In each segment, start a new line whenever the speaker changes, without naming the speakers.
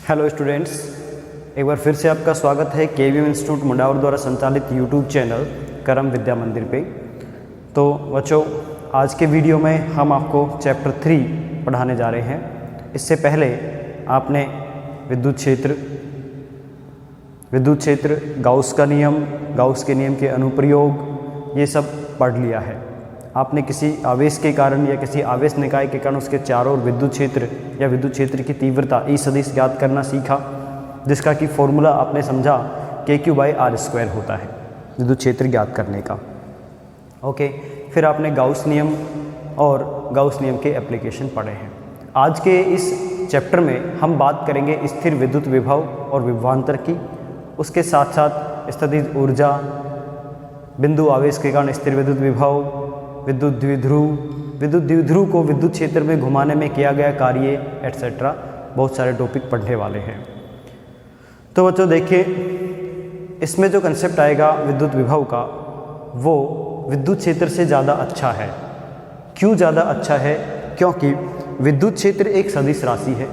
Hello students, एक बार फिर से आपका स्वागत है केवीएम इंस्टीट्यूट मुंडावर द्वारा संचालित यूट्यूब चैनल करम विद्या मंदिर पे। तो बच्चों, आज के वीडियो में हम आपको चैप्टर 3 पढ़ाने जा रहे हैं। इससे पहले आपने विद्युत क्षेत्र, गाउस का नियम, गाउस के नियम के अनुप्रयोग, ये सब पढ़ लिया है। आपने किसी आवेश के कारण या किसी आवेश निकाय के कारण उसके चारों ओर विद्युत क्षेत्र या विद्युत क्षेत्र की तीव्रता ई सदिश ज्ञात करना सीखा, जिसका कि फॉर्मूला आपने समझा KQ/R² होता है विद्युत क्षेत्र ज्ञात करने का। ओके, फिर आपने गाउस नियम और गाउस नियम के एप्लीकेशन पढ़े हैं। आज के इस चैप्टर में हम बात करेंगे स्थिर विद्युत विभव और विभवांतर की, उसके साथ साथ स्थितिज ऊर्जा, बिंदु आवेश के कारण स्थिर विद्युत विभव, विद्युत द्विध्रुव को विद्युत क्षेत्र में घुमाने में किया गया कार्य, एटसेट्रा। बहुत सारे टॉपिक पढ़ने वाले हैं। तो बच्चों देखिए, इसमें जो कंसेप्ट आएगा विद्युत विभव का, वो विद्युत क्षेत्र से ज़्यादा अच्छा है। क्यों ज़्यादा अच्छा है? क्योंकि विद्युत क्षेत्र एक सदिश राशि है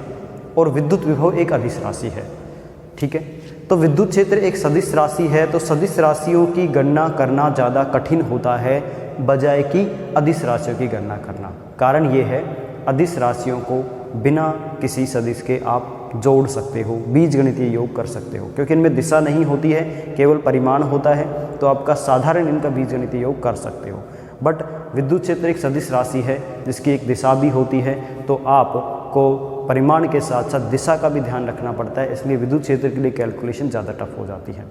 और विद्युत विभव एक अदिश राशि है। ठीक है, तो विद्युत क्षेत्र एक सदिश राशि है, तो सदिश राशियों की गणना करना ज़्यादा कठिन होता है बजाय कि अदिश राशियों की गणना करना। कारण ये है, अदिश राशियों को बिना किसी सदिश के आप जोड़ सकते हो, बीजगणितीय योग कर सकते हो, क्योंकि इनमें दिशा नहीं होती है, केवल परिमाण होता है। तो आपका साधारण इनका बीजगणितीय योग कर सकते हो। बट विद्युत क्षेत्र एक सदिश राशि है जिसकी एक दिशा भी होती है, तो आपको परिमाण के साथ साथ दिशा का भी ध्यान रखना पड़ता है। इसलिए विद्युत क्षेत्र के लिए कैलकुलेशन ज़्यादा टफ हो जाती है।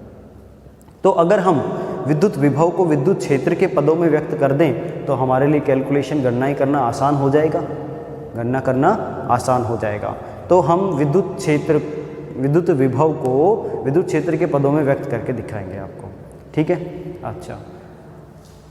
तो अगर हम विद्युत विभव को विद्युत क्षेत्र के पदों में व्यक्त कर दें तो हमारे लिए कैलकुलेशन गणनाएं करना आसान हो जाएगा, गणना करना आसान हो जाएगा। तो हम विद्युत विभव को विद्युत क्षेत्र के पदों में व्यक्त करके दिखाएंगे आपको। ठीक है, अच्छा।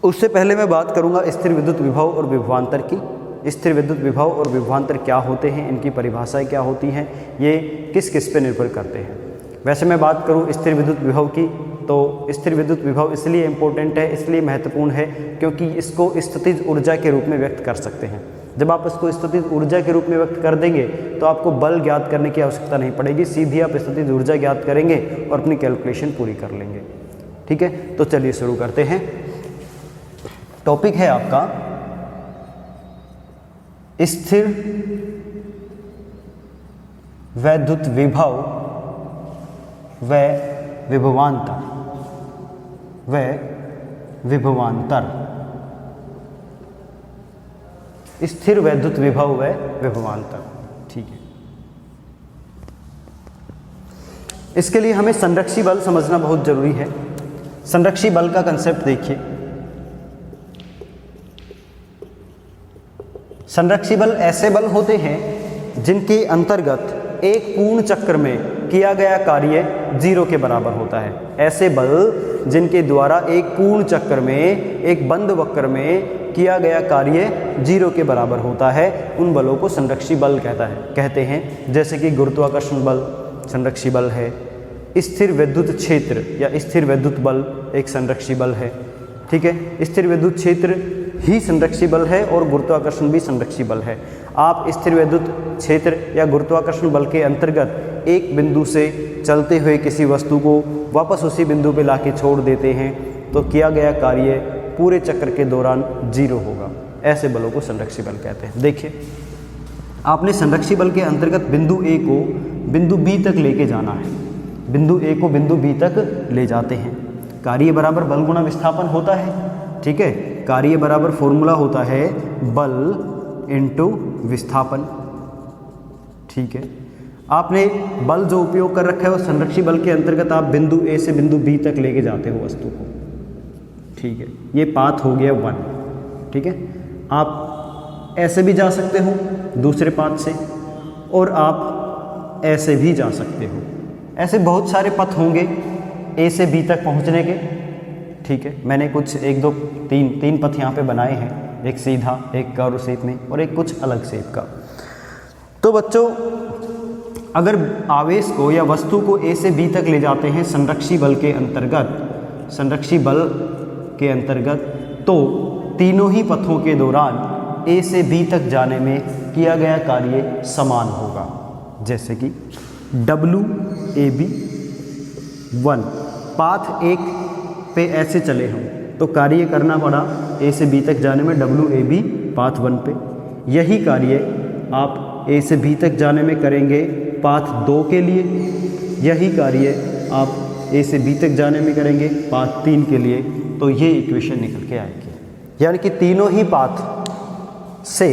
उससे पहले मैं बात करूंगा स्थिर विद्युत विभव और विभवांतर की। स्थिर विद्युत विभव और विभवांतर क्या होते हैं, इनकी परिभाषाएं क्या होती हैं, ये किस किस पे निर्भर करते हैं। वैसे मैं बात करूं स्थिर विद्युत विभव की, तो स्थिर विद्युत विभव इसलिए इम्पोर्टेंट है, इसलिए महत्वपूर्ण है क्योंकि इसको स्थितिज ऊर्जा के रूप में व्यक्त कर सकते हैं। जब आप इसको स्थितिज ऊर्जा के रूप में व्यक्त कर देंगे तो आपको बल ज्ञात करने की आवश्यकता नहीं पड़ेगी, सीधी आप स्थितिज ऊर्जा ज्ञात करेंगे और अपनी कैलकुलेशन पूरी कर लेंगे। ठीक है, तो चलिए शुरू करते हैं। टॉपिक है आपका स्थिर विद्युत विभव व विभवांतर स्थिर विद्युत विभव व विभवांतर। ठीक है, इसके लिए हमें संरक्षी बल समझना बहुत जरूरी है। संरक्षी बल का कंसेप्ट देखिए। संरक्षी बल ऐसे बल होते हैं जिनके अंतर्गत एक पूर्ण चक्र में किया गया कार्य 0 के बराबर होता है। ऐसे बल जिनके द्वारा एक पूर्ण चक्र में एक बंद वक्र में किया गया कार्य 0 के बराबर होता है, उन बलों को संरक्षी बल कहते हैं। जैसे कि गुरुत्वाकर्षण बल संरक्षी बल है, स्थिर विद्युत क्षेत्र या स्थिर विद्युत बल एक संरक्षी बल है। ठीक है, स्थिर विद्युत क्षेत्र ही संरक्षी बल है और गुरुत्वाकर्षण भी संरक्षी बल है। आप स्थिर विद्युत क्षेत्र या गुरुत्वाकर्षण बल के अंतर्गत एक बिंदु से चलते हुए किसी वस्तु को वापस उसी बिंदु पे लाके छोड़ देते हैं तो किया गया कार्य पूरे चक्र के दौरान 0 होगा। ऐसे बलों को संरक्षी बल कहते हैं। देखिए, आपने संरक्षी बल के अंतर्गत बिंदु A को बिंदु B तक लेके जाना है। बिंदु A को बिंदु B तक ले जाते हैं। कार्य बराबर बल गुणा विस्थापन होता है। ठीक है, कार्य बराबर फॉर्मूला होता है बल इंटू विस्थापन। ठीक है, आपने बल जो उपयोग कर रखा है वो संरक्षी बल के अंतर्गत आप बिंदु A से बिंदु B तक लेके जाते हो वस्तु को। ठीक है, ये पाथ हो गया 1। ठीक है, आप ऐसे भी जा सकते हो दूसरे पाथ से और आप ऐसे भी जा सकते हो। ऐसे बहुत सारे पथ होंगे A से B तक पहुंचने के। ठीक है, मैंने कुछ 1 2 3 पथ यहाँ पे बनाए हैं, एक सीधा, एक कर्व शेप में और एक कुछ अलग शेप का। तो बच्चों, अगर आवेश को या वस्तु को A से B तक ले जाते हैं संरक्षी बल के अंतर्गत, तो तीनों ही पथों के दौरान A से B तक जाने में किया गया कार्य समान होगा। जैसे कि WAB1 पाथ 1 पे ऐसे चले हम तो कार्य करना पड़ा A से B तक जाने में WAB पाथ 1 पे। यही कार्य आप A से B तक जाने में करेंगे पाथ 2 के लिए, यही कार्य आप A से B तक जाने में करेंगे पाथ 3 के लिए। तो ये इक्वेशन निकल के आएगी, यानी कि तीनों ही पाथ से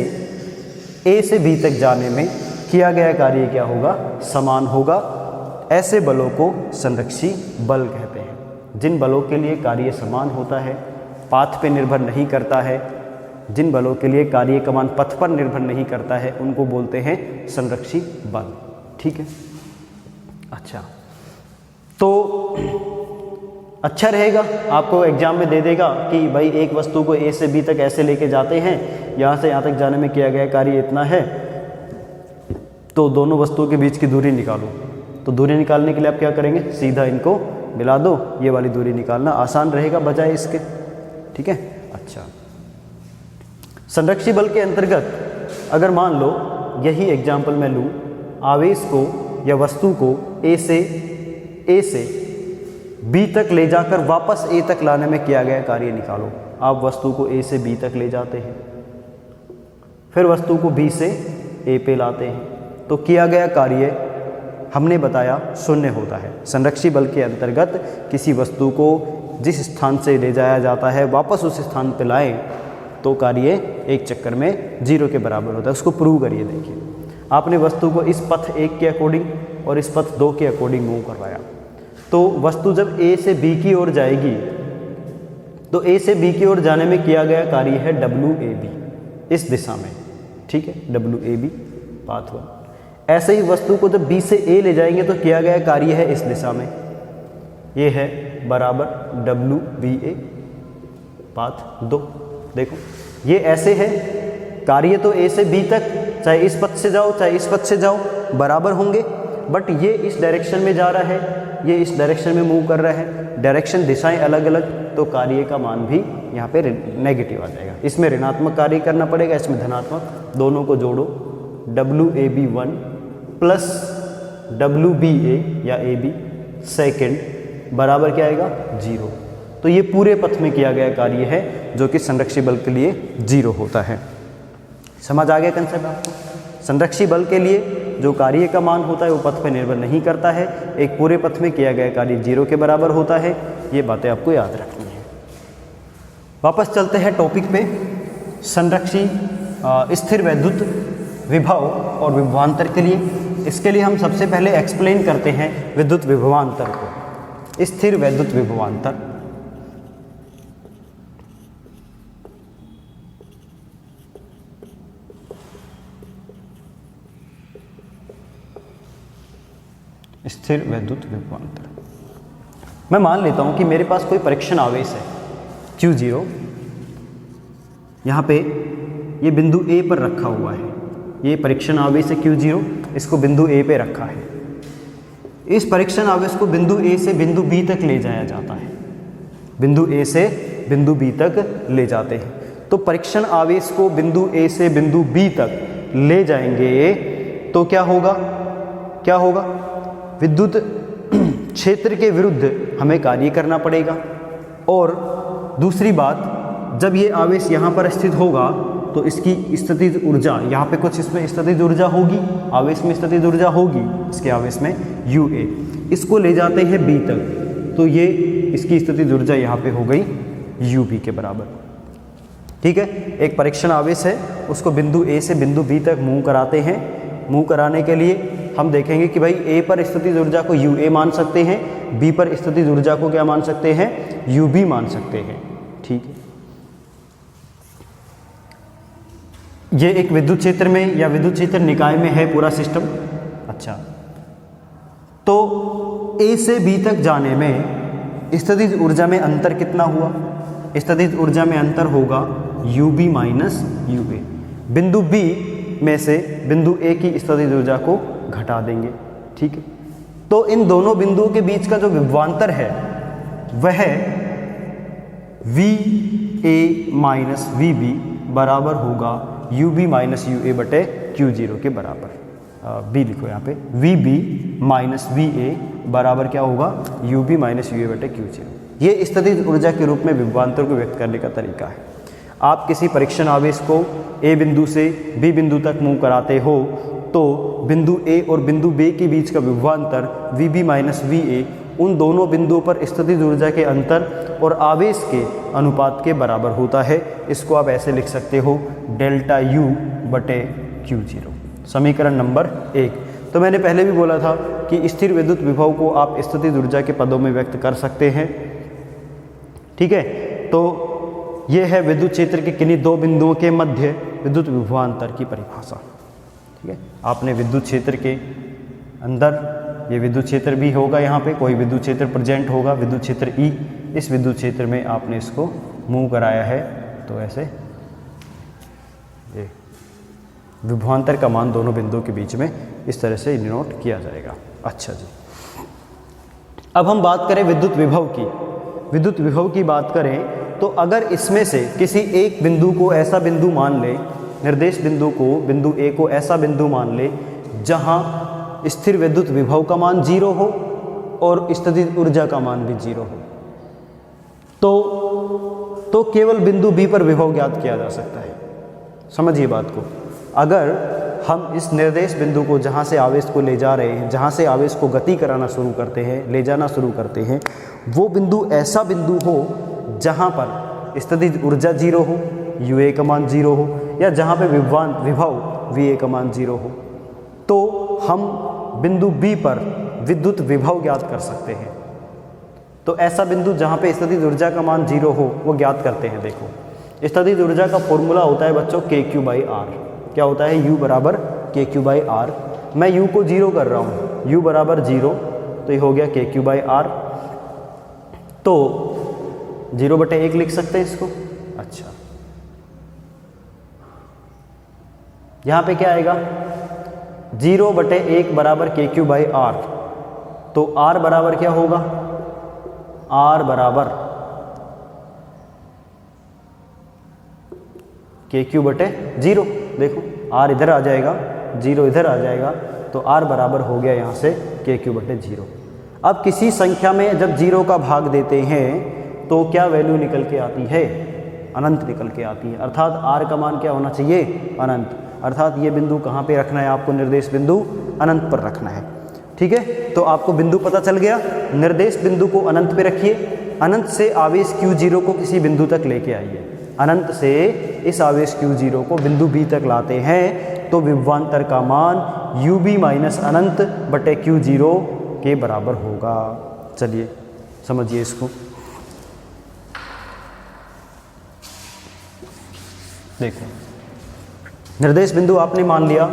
A से B तक जाने में किया गया कार्य क्या होगा, समान होगा। ऐसे बलों को संरक्षी बल कहते हैं। जिन बलों के लिए कार्य समान होता है, पाथ पे निर्भर नहीं करता है, जिन बलों के लिए कार्य का मान पथ पर निर्भर नहीं करता है, उनको बोलते हैं संरक्षी बल। ठीक है, अच्छा, तो अच्छा रहेगा, आपको एग्जाम में दे देगा कि भाई एक वस्तु को A से B तक ऐसे लेके जाते हैं, यहाँ से यहाँ तक जाने में किया गया कार्य इतना है, तो दोनों वस्तुओं के बीच की दूरी निकालो। तो दूरी निकालने के लिए आप क्या करेंगे, सीधा इनको मिला दो, ये वाली दूरी निकालना आसान रहेगा बजाय इसके। ठीक है, अच्छा, संरक्षी बल के अंतर्गत अगर मान लो यही एग्जाम्पल मैं लूँ, आवेश को या वस्तु को A से B तक ले जाकर वापस A तक लाने में किया गया कार्य निकालो। आप वस्तु को A से B तक ले जाते हैं, फिर वस्तु को B से A पे लाते हैं, तो किया गया कार्य हमने बताया शून्य होता है। संरक्षी बल के अंतर्गत किसी वस्तु को जिस स्थान से ले जाया जाता है वापस उस स्थान पर लाएं तो कार्य एक चक्कर में 0 के बराबर होता है। उसको प्रूव करिए। देखिए, आपने वस्तु को इस पथ 1 के अकॉर्डिंग और इस पथ 2 के अकॉर्डिंग मूव करवाया, तो वस्तु जब A से B की ओर जाएगी तो A से B की ओर जाने में किया गया कार्य है WAB इस दिशा में। ठीक है, WAB पाथ 1। ऐसे ही वस्तु को जब B से A ले जाएंगे तो किया गया कार्य है इस दिशा में, ये है बराबर WBA पाथ 2। देखो ये ऐसे है, कार्य तो A से B तक चाहे इस पथ से जाओ चाहे इस पथ से जाओ बराबर होंगे, बट ये इस डायरेक्शन में जा रहा है, ये इस डायरेक्शन में मूव कर रहा है, डायरेक्शन दिशाएं अलग अलग, तो कार्य का मान भी यहाँ पे नेगेटिव आ जाएगा। इसमें ऋणात्मक कार्य करना पड़ेगा, इसमें धनात्मक। दोनों को जोड़ो, WAB1 प्लस WBA या AB सेकेंड बराबर क्या आएगा, 0। तो ये पूरे पथ में किया गया कार्य है जो कि संरक्षी बल के लिए 0 होता है। समझ आ गया कंसेप्ट आपको? संरक्षी बल के लिए जो कार्य का मान होता है वो पथ पर निर्भर नहीं करता है, एक पूरे पथ में किया गया कार्य 0 के बराबर होता है। ये बातें आपको याद रखनी है। वापस चलते हैं टॉपिक पे, संरक्षी स्थिर वैद्युत विभव और विभवांतर के लिए। इसके लिए हम सबसे पहले एक्सप्लेन करते हैं विद्युत विभवांतर को। स्थिर वैद्युत विभवांतर, स्थिर वैद्युत विभवांतर। मैं मान लेता हूं कि मेरे पास कोई परीक्षण आवेश है Q0, यहाँ पे ये बिंदु A पर रखा हुआ है। ये परीक्षण आवेश है Q0, इसको बिंदु A पे रखा है। इस परीक्षण आवेश को बिंदु A से बिंदु B तक ले जाया जाता है, बिंदु A से बिंदु B तक ले जाते हैं। तो परीक्षण आवेश को बिंदु A से बिंदु B तक ले जाएंगे तो क्या होगा, क्या होगा, विद्युत क्षेत्र के विरुद्ध हमें कार्य करना पड़ेगा। और दूसरी बात, जब ये आवेश यहाँ पर स्थित होगा तो इसकी स्थितिज ऊर्जा, यहाँ पे कुछ इसमें स्थितिज ऊर्जा होगी, आवेश में स्थितिज ऊर्जा होगी, इसके आवेश में UA, इसको ले जाते हैं B तक, तो ये इसकी स्थितिज ऊर्जा यहाँ पे हो गई UB के बराबर। ठीक है, एक परीक्षण आवेश है, उसको बिंदु A से बिंदु B तक मूव कराते हैं। मूव कराने के लिए हम देखेंगे कि भाई A पर स्थितिज ऊर्जा को UA मान सकते हैं, B पर स्थितिज ऊर्जा को क्या मान सकते हैं, UB मान सकते हैं। ठीक है, ये एक विद्युत क्षेत्र में या विद्युत क्षेत्र निकाय में है पूरा सिस्टम। अच्छा, तो A से B तक जाने में स्थितिज ऊर्जा में अंतर कितना हुआ, स्थितिज ऊर्जा में अंतर होगा UB माइनस UA। बिंदु B में से बिंदु A की स्थितिज ऊर्जा को घटा देंगे। ठीक है, तो इन दोनों बिंदुओं के बीच का जो विभवांतर है वह VA माइनस VB बराबर होगा UB माइनस UA बटे Q0 के बराबर। बी लिखो यहाँ पे, V B minus V A बराबर क्या होगा, U B minus U A बटे क्यू जीरो। ये स्थितिज ऊर्जा के रूप में विभवांतर को व्यक्त करने का तरीका है। आप किसी परीक्षण आवेश को ए बिंदु से बी बिंदु तक मूव कराते हो तो बिंदु ए और बिंदु बी के बीच का विभवांतर V B minus V A उन दोनों बिंदुओं पर स्थितिज ऊर्जा के अंतर और आवेश के अनुपात के बराबर होता है। इसको आप ऐसे लिख सकते हो, डेल्टा यू बटे क्यू जीरो। समीकरण नंबर 1। तो मैंने पहले भी बोला था कि स्थिर विद्युत विभव को आप स्थितिज ऊर्जा के पदों में व्यक्त कर सकते हैं। ठीक है, तो ये है विद्युत क्षेत्र के किन्हीं दो बिंदुओं के मध्य विद्युत विभवांतर की परिभाषा। ठीक है, आपने विद्युत क्षेत्र के अंदर, ये विद्युत क्षेत्र भी होगा, यहाँ पे कोई विद्युत क्षेत्र प्रेजेंट होगा, विद्युत क्षेत्र ई, इस विद्युत क्षेत्र में आपने इसको मूव कराया है, तो ऐसे ये विभवांतर का मान दोनों बिंदुओं के बीच में इस तरह से डिनोट किया जाएगा। अच्छा जी, अब हम बात करें विद्युत विभव की। विद्युत विभव की बात करें तो अगर इसमें से किसी एक बिंदु को ऐसा बिंदु मान ले, निर्देश बिंदु को, बिंदु ए को ऐसा बिंदु मान ले जहां स्थिर विद्युत विभव का मान 0 हो और स्थितिज ऊर्जा का मान भी 0 हो, तो केवल बिंदु बी पर विभव ज्ञात किया जा सकता है। समझिए बात को, अगर हम इस निर्देश बिंदु को जहाँ से आवेश को ले जा रहे हैं, जहाँ से आवेश को गति कराना शुरू करते हैं, ले जाना शुरू करते हैं, वो बिंदु ऐसा बिंदु हो जहाँ पर स्थितिज ऊर्जा 0 हो, यू ए का मान 0 हो, या जहाँ पे विभव वी ए का मान 0 हो, तो हम बिंदु बी पर विद्युत विभव ज्ञात कर सकते हैं। तो ऐसा बिंदु जहाँ पे स्थितिज ऊर्जा का मान 0 हो वो ज्ञात करते हैं। देखो, स्थितिज ऊर्जा का फॉर्मूला होता है बच्चों के क्यू बाई आर। क्या होता है, U बराबर के क्यू बाई आर। मैं U को 0 कर रहा हूँ, U बराबर 0, तो ये हो गया के क्यू बाई आर। तो 0 बटे 1 लिख सकते हैं इसको। अच्छा, यहाँ पे क्या आएगा, 0 बटे 1 बराबर के क्यू बाई आर। तो R बराबर क्या होगा, R बराबर के क्यू बटे 0। देखो, R इधर आ जाएगा, 0 इधर आ जाएगा, तो R बराबर हो गया यहाँ से के क्यू बटे 0। अब किसी संख्या में जब 0 का भाग देते हैं तो क्या वैल्यू निकल के आती है, अनंत निकल के आती है। अर्थात R का मान क्या होना चाहिए, अनंत। अर्थात ये बिंदु कहाँ पे रखना है आपको, निर्देश बिंदु अनंत पर रखना है। ठीक है, तो आपको बिंदु पता चल गया, निर्देश बिंदु को अनंत पे रखिए, अनंत से आवेश Q0 को किसी बिंदु तक लेके आइए, अनंत से इस आवेश Q0 को बिंदु B तक लाते हैं, तो विभवांतर का मान UB माइनस अनंत बटे Q0 के बराबर होगा। चलिए समझिए इसको। देखो, निर्देश बिंदु आपने मान लिया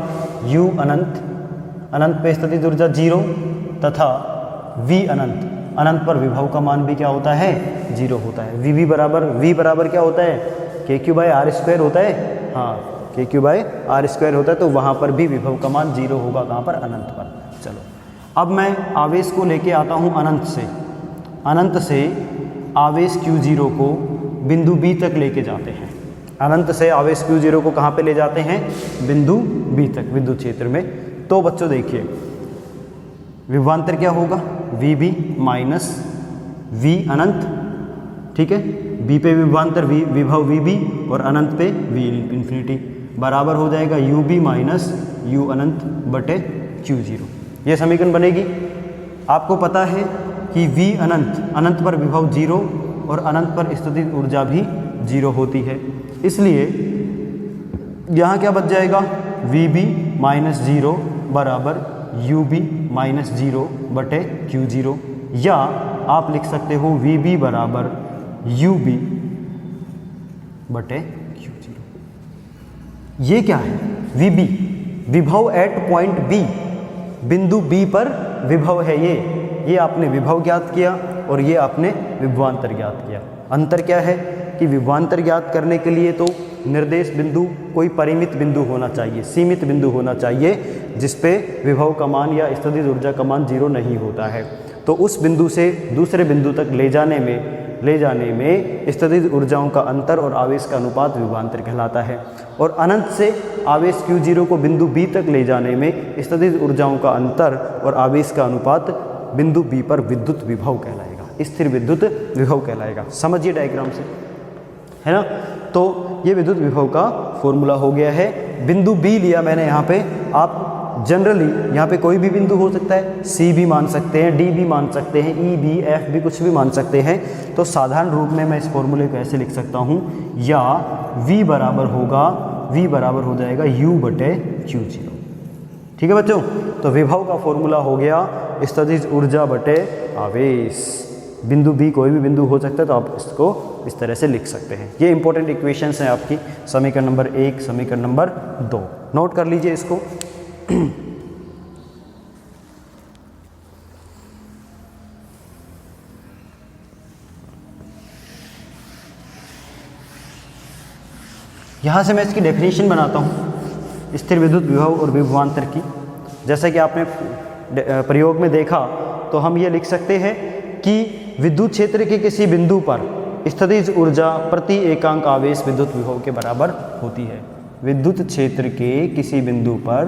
U अनंत, अनंत पे स्थितिज ऊर्जा 0 तथा V अनंत, अनंत पर विभव का मान भी क्या होता है, 0 होता है। V बराबर क्या होता है, के क्यू बाई आर स्क्वायर होता है। हाँ, के क्यू बाई आर स्क्वायर होता है, तो वहाँ पर भी विभव का मान 0 होगा। कहाँ पर, अनंत पर। चलो, अब मैं आवेश को लेके आता हूँ अनंत से, अनंत से आवेश Q0 को बिंदु B तक लेके जाते हैं। अनंत से आवेश Q0 को कहाँ पे ले जाते हैं, बिंदु B तक, विद्युत क्षेत्र में। तो बच्चों देखिए, विभवांतर क्या होगा, VB माइनस V अनंत। ठीक है, B पे विभवांतर विभव VB और अनंत पे V इन्फिनिटी बराबर हो जाएगा UB माइनस U अनंत बटे Q0। ये समीकरण बनेगी। आपको पता है कि V अनंत, अनंत पर विभव 0 और अनंत पर स्थितिज ऊर्जा भी 0 होती है, इसलिए यहाँ क्या बच जाएगा, VB माइनस 0 बराबर UB माइनस 0 बटे Q0, या आप लिख सकते हो VB बराबर UB बटे Q0। ये क्या है, VB विभव एट पॉइंट B, बिंदु B पर विभव है। ये आपने विभव ज्ञात किया और ये आपने विभवांतर ज्ञात किया। अंतर क्या है कि विभवांतर ज्ञात करने के लिए तो निर्देश बिंदु कोई परिमित बिंदु होना चाहिए, सीमित बिंदु होना चाहिए, जिस पे विभव का मान या स्थितिज ऊर्जा का मान 0 नहीं होता है। तो उस बिंदु से दूसरे बिंदु तक ले जाने में ले जाने में स्थितिज ऊर्जाओं का अंतर और आवेश का अनुपात विभवांतर कहलाता है। और अनंत से आवेश Q0 को बिंदु B तक ले जाने में स्थितिज ऊर्जाओं का अंतर और आवेश का अनुपात बिंदु B पर विद्युत विभव कहलाएगा, स्थिर विद्युत विभव कहलाएगा। समझिए डायग्राम से, है ना। तो ये विद्युत विभव का फॉर्मूला हो गया है। बिंदु B लिया मैंने यहाँ पे, आप जनरली यहाँ पे कोई भी बिंदु हो सकता है, C भी मान सकते हैं, D भी मान सकते हैं, E भी, F भी, कुछ भी मान सकते हैं। तो साधारण रूप में मैं इस फॉर्मूले को ऐसे लिख सकता हूँ, या V बराबर हो जाएगा U बटे Q0। ठीक है बच्चों, तो विभव का फॉर्मूला हो गया स्थितिज ऊर्जा बटे आवेश। बिंदु B कोई भी बिंदु हो सकता है, तो आप इसको इस तरह से लिख सकते हैं। ये इंपॉर्टेंट इक्वेशंस हैं आपकी, समीकरण नंबर 1, समीकरण नंबर 2, नोट कर लीजिए इसको। यहाँ से मैं इसकी डेफिनेशन बनाता हूँ स्थिर विद्युत विभव और विभवांतर की। जैसा कि आपने प्रयोग में देखा, तो हम ये लिख सकते हैं कि विद्युत क्षेत्र के किसी बिंदु पर स्थितिज ऊर्जा प्रति एकांक आवेश विद्युत विभव के बराबर होती है। विद्युत क्षेत्र के किसी बिंदु पर,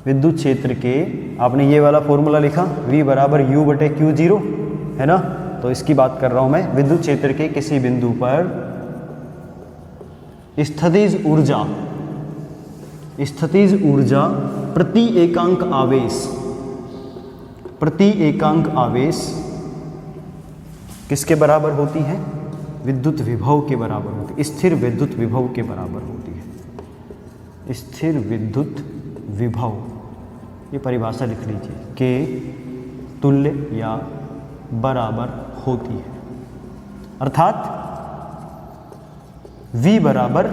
विद्युत क्षेत्र के, आपने ये वाला फॉर्मूला लिखा V बराबर U बटे Q0, है ना। तो इसकी बात कर रहा हूं मैं। विद्युत क्षेत्र के किसी बिंदु पर स्थितिज ऊर्जा प्रति एकांक आवेश किसके बराबर होती है? विद्युत विभव के बराबर होती है, स्थिर विद्युत विभव के बराबर होती है। स्थिर विद्युत विभव, ये परिभाषा लिख लीजिए, के तुल्य या बराबर होती है। अर्थात V बराबर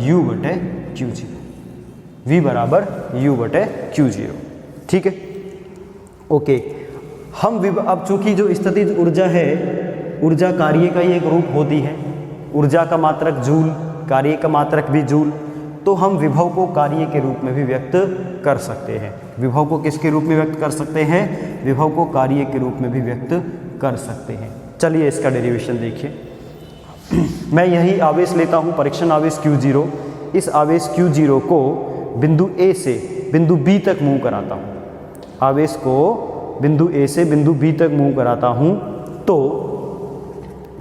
U बटे Q0, V बराबर U बटे Q0। ठीक है, ओके। हम अब चूंकि जो स्थितिज ऊर्जा है, ऊर्जा कार्य का ही एक रूप होती है। ऊर्जा का मात्रक जूल, कार्य का मात्रक भी जूल, तो हम विभव को कार्य के रूप में भी व्यक्त कर सकते हैं। विभव को किसके रूप में व्यक्त कर सकते हैं? विभव को कार्य के रूप में भी व्यक्त कर सकते हैं। चलिए इसका डेरिवेशन देखिए। मैं यही आवेश लेता हूं, परीक्षण आवेश Q0। इस आवेश Q0 को बिंदु A से बिंदु B तक मूव कराता हूं। आवेश को बिंदु A से बिंदु B तक मूव कराता हूं, तो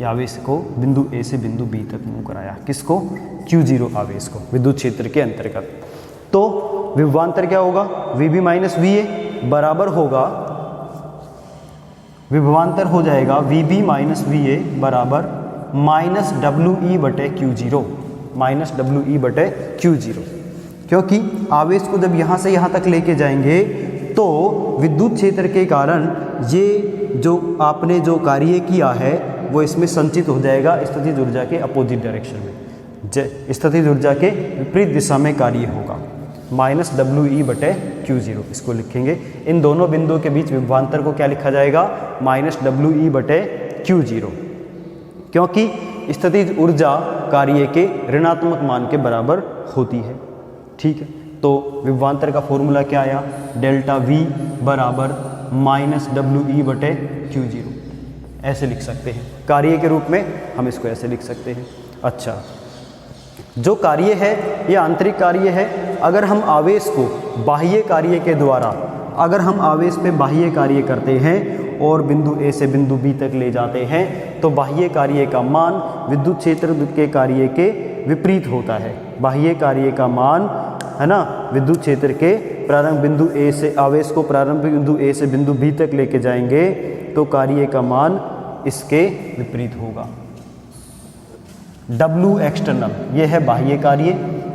आवेश को बिंदु A से बिंदु B तक मूव कराया। किसको? Q0 आवेश को, विद्युत क्षेत्र के अंतर्गत। तो विभवांतर क्या होगा? VB माइनस VA बराबर होगा, विभवांतर हो जाएगा VB माइनस VA बराबर माइनस WE बटे Q0, माइनस WE बटे Q0। क्योंकि आवेश को जब यहाँ से यहाँ तक लेके जाएंगे, तो विद्युत क्षेत्र के कारण ये जो आपने जो कार्य किया है वो इसमें संचित हो जाएगा स्थितिज ऊर्जा के अपोजिट डायरेक्शन में। स्थितिज ऊर्जा के विपरीत दिशा में कार्य होगा, माइनस WE बटे Q0 इसको लिखेंगे। इन दोनों बिंदुओं के बीच विभवांतर को क्या लिखा जाएगा? माइनस WE बटे Q0, क्योंकि स्थितिज ऊर्जा कार्य के ऋणात्मक मान के बराबर होती है। ठीक है, तो विभवांतर का फॉर्मूला क्या आया? डेल्टा V बराबर माइनस WE बटे Q0, ऐसे लिख सकते हैं। कार्य के रूप में हम इसको ऐसे लिख सकते हैं। अच्छा, जो कार्य है ये आंतरिक कार्य है। अगर हम आवेश को बाह्य कार्य के द्वारा, अगर हम आवेश पे बाह्य कार्य करते हैं और बिंदु A से बिंदु B तक ले जाते हैं, तो बाह्य कार्य का मान विद्युत क्षेत्र के कार्य के विपरीत होता है। बाह्य कार्य का मान, है ना, विद्युत क्षेत्र के प्रारंभ बिंदु A से, आवेश को प्रारंभिक बिंदु A से बिंदु B तक लेके जाएंगे, तो कार्य का मान इसके विपरीत होगा। W एक्सटर्नल, ये है बाह्य कार्य,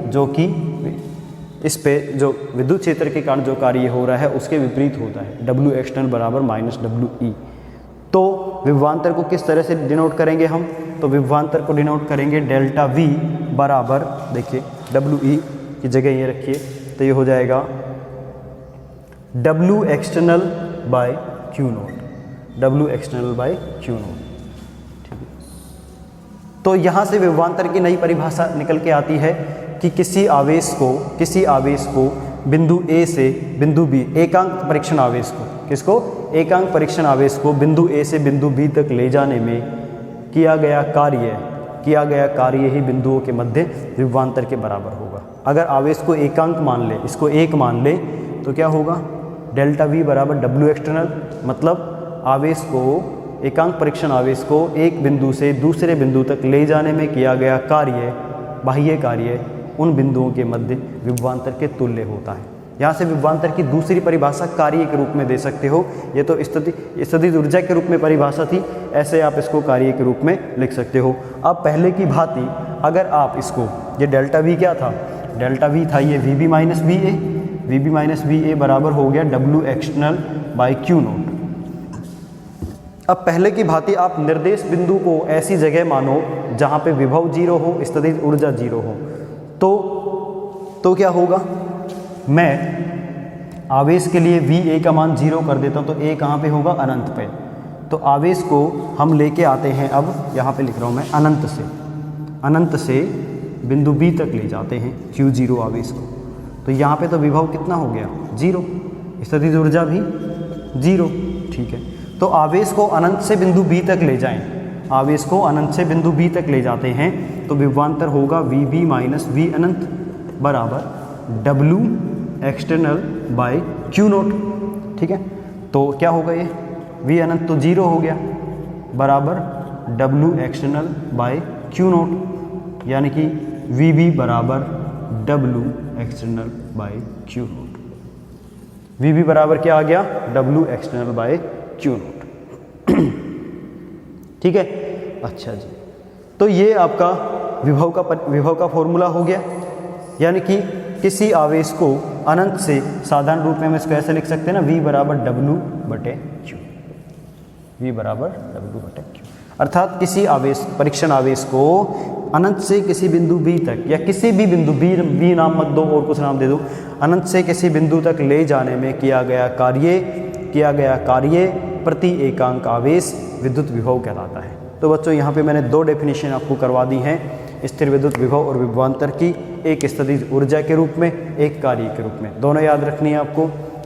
जो कि इस पे जो विद्युत क्षेत्र के कारण जो कार्य हो रहा है उसके विपरीत होता है। W एक्सटर्नल बराबर माइनस WE। तो विभवांतर को किस तरह से डिनोट करेंगे हम? तो विभवांतर को डिनोट करेंगे डेल्टा V बराबर, देखिए WE की जगह ये रखिए, तो ये हो जाएगा W external by Q naught, W external by Q naught. ठीक है, तो यहाँ से विभवांतर की नई परिभाषा निकल के आती है कि किसी आवेश को बिंदु A से बिंदु B, एकांक परीक्षण आवेश को, किसको? एकांक परीक्षण आवेश को बिंदु ए से बिंदु बी तक ले जाने में किया गया कार्य ही बिंदुओं के मध्य विभवांतर के बराबर होगा। अगर आवेश को एकांक मान ले, इसको एक मान ले, तो क्या होगा, डेल्टा वी बराबर डब्ल्यू एक्सटर्नल, मतलब आवेश को, एकांक परीक्षण आवेश को एक बिंदु से दूसरे बिंदु तक ले जाने में किया गया कार्य, बाह्य कार्य, उन बिंदुओं के मध्य विभवांतर के तुल्य होता है। यहाँ से विभवांतर की दूसरी परिभाषा कार्य के रूप में दे सकते हो। ये तो स्थितिज ऊर्जा के रूप में परिभाषा थी, ऐसे आप इसको कार्य के रूप में लिख सकते हो। अब पहले की भांति अगर आप इसको, ये डेल्टा वी क्या था, डेल्टा वी था ये V B minus V A बराबर हो गया W external by Q naught. अब पहले की भांति आप निर्देश बिंदु को ऐसी जगह मानो जहाँ पे विभव जीरो हो, स्थितिज ऊर्जा जीरो हो, तो क्या होगा, मैं आवेश के लिए वी ए का मान जीरो कर देता हूँ, तो ए कहाँ पे होगा, अनंत पे। तो आवेश को हम लेके आते हैं, अब यहाँ पे लिख रहा हूँ मैं, अनंत से बिंदु बी तक ले जाते हैं क्यू जीरो आवेश को। तो यहाँ पे तो विभव कितना हो गया, जीरो, स्थितिज ऊर्जा भी जीरो। ठीक है, तो आवेश को अनंत से बिंदु बी तक ले जाएं, आवेश को अनंत से बिंदु बी तक ले जाते हैं, तो विभवांतर होगा वी बी माइनस वी अनंत बराबर W external by Q naught. ठीक है, तो क्या होगा, ये वी अनंत तो जीरो हो गया बराबर W external by Q naught, यानी कि वी बी बराबर W external by Q naught. V B बराबर क्या आ गया, W external by Q naught. ठीक है, अच्छा जी, तो ये आपका विभव का फॉर्मूला हो गया। यानी कि किसी आवेश को अनंत से, साधारण रूप में हम इसको ऐसे लिख सकते हैं ना, v बराबर डब्ल्यू बटे क्यू, v बराबर डब्ल्यू बटे क्यू, अर्थात किसी आवेश, परीक्षण आवेश को अनंत से किसी बिंदु b तक, या किसी भी बिंदु b नाम मत दो और कुछ नाम दे दो, अनंत से किसी बिंदु तक ले जाने में किया गया कार्य प्रति एकांक आवेश विद्युत विभव कहलाता है। तो बच्चों यहाँ पे मैंने दो डेफिनेशन आपको करवा दी हैं, स्थिर विद्युत विभव और विभवांतर की, एक स्थितिज ऊर्जा के रूप में, एक कार्य के रूप में। दोनों याद रखनी है आपको,